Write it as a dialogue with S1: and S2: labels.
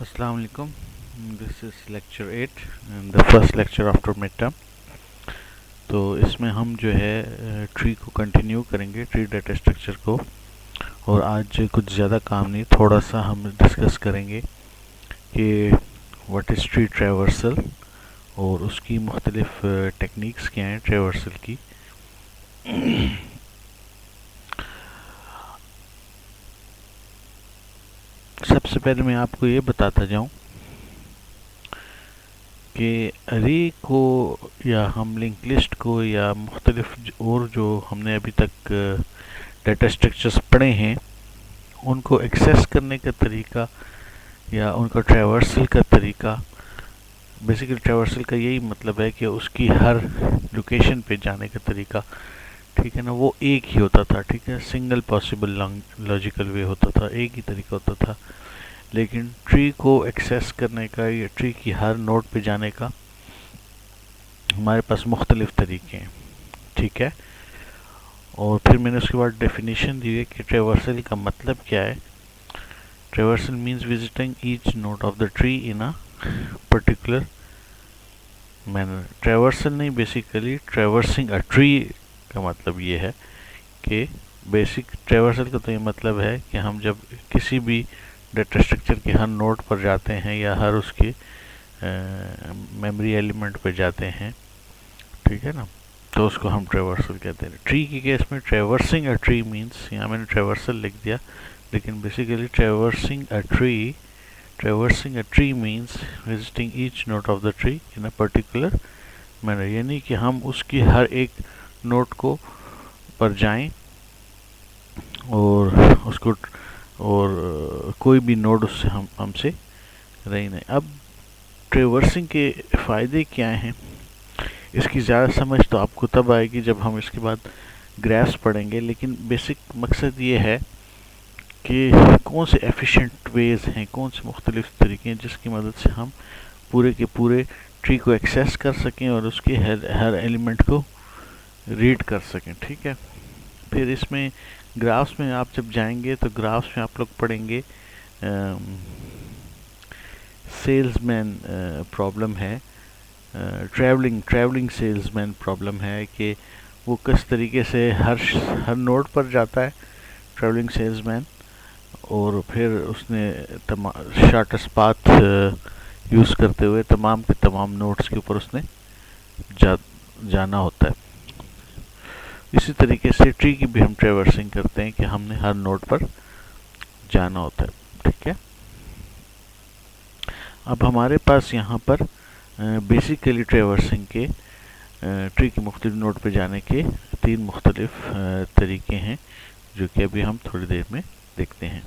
S1: السلام علیکم. This is lecture 8 and the first lecture after mid term. تو اس میں ہم جو ہے ٹری کو کنٹینیو کریں گے, ٹری ڈیٹا اسٹرکچر کو. اور آج کچھ زیادہ کام نہیں, تھوڑا سا ہم ڈسکس کریں گے کہ واٹ از ٹری ٹریورسل اور اس کی مختلف ٹیکنیکس کیا ہیں ٹریورسل کی. سب سے پہلے میں آپ کو یہ بتاتا جاؤں کہ ارے کو یا ہم لنک لسٹ کو یا مختلف اور جو ہم نے ابھی تک ڈیٹا اسٹرکچرز پڑھے ہیں ان کو ایکسیس کرنے کا طریقہ یا ان کا ٹریورسل کا طریقہ, بیسیکلی ٹریورسل کا یہی مطلب ہے کہ اس کی ہر لوکیشن پہ جانے کا طریقہ, ٹھیک ہے نا, وہ ایک ہی ہوتا تھا. ٹھیک ہے, سنگل پاسبل لاجیکل وے ہوتا تھا, ایک ہی طریقہ ہوتا تھا. لیکن ٹری کو ایکسیس کرنے کا یا ٹری کی ہر نوڈ پہ جانے کا ہمارے پاس مختلف طریقے ہیں. ٹھیک ہے, اور پھر میں نے اس کے بعد ڈیفینیشن دی ہے کہ ٹریورسل کا مطلب کیا ہے. Traversal means visiting each node of the tree in a particular manner. Traversal نہیں, بیسیکلی ٹریورسنگ اے ٹری کا مطلب یہ ہے کہ بیسک ٹریورسل کا تو یہ مطلب ہے کہ ہم جب کسی بھی ڈیٹا اسٹرکچر کے ہر نوڈ پر جاتے ہیں یا ہر اس کے میموری ایلیمنٹ پہ جاتے ہیں, ٹھیک ہے نا, تو اس کو ہم ٹریورسل کہتے ہیں. ٹری کے کیس میں ٹریورسنگ اے ٹری مینس, یہاں میں نے ٹریورسل لکھ دیا, لیکن basically traversing a tree means visiting each node of the tree in a particular manner. یعنی کہ ہم اس کی ہر ایک نوڈ کو پر جائیں اور اس کو, اور کوئی بھی نوڈ اس سے ہم سے رہی نہیں. اب ٹریورسنگ کے فائدے کیا ہیں, اس کی زیادہ سمجھ تو آپ کو تب آئے گی جب ہم اس کے بعد گرافس پڑھیں گے. لیکن بیسک مقصد یہ ہے کہ کون سے ایفیشینٹ ویز ہیں, کون سے مختلف طریقے ہیں جس کی مدد سے ہم پورے کے پورے ٹری کو ایکسیس کر سکیں اور اس کے ہر ایلیمنٹ کو ریڈ کر سکیں. ٹھیک ہے, پھر اس میں گرافس میں آپ جب جائیں گے تو گرافس میں آپ لوگ پڑھیں گے سیلز مین پرابلم ہے, ٹریولنگ سیلز مین پرابلم ہے کہ وہ کس طریقے سے ہر نوڈ پر جاتا ہے ٹریولنگ سیلز مین, اور پھر اس نے شارٹسٹ پاتھ یوز کرتے ہوئے تمام کے تمام نوڈس کے اوپر اس نے جانا ہوتا ہے. اسی طریقے سے ٹری کی بھی ہم ٹریورسنگ کرتے ہیں کہ ہم نے ہر نوڈ پر جانا ہوتا ہے. ٹھیک ہے, اب ہمارے پاس یہاں پر بیسیکلی ٹریورسنگ کے ٹری کے مختلف نوڈ پہ جانے کے 3 مختلف طریقے ہیں جو کہ ابھی ہم تھوڑی دیر میں دیکھتے ہیں.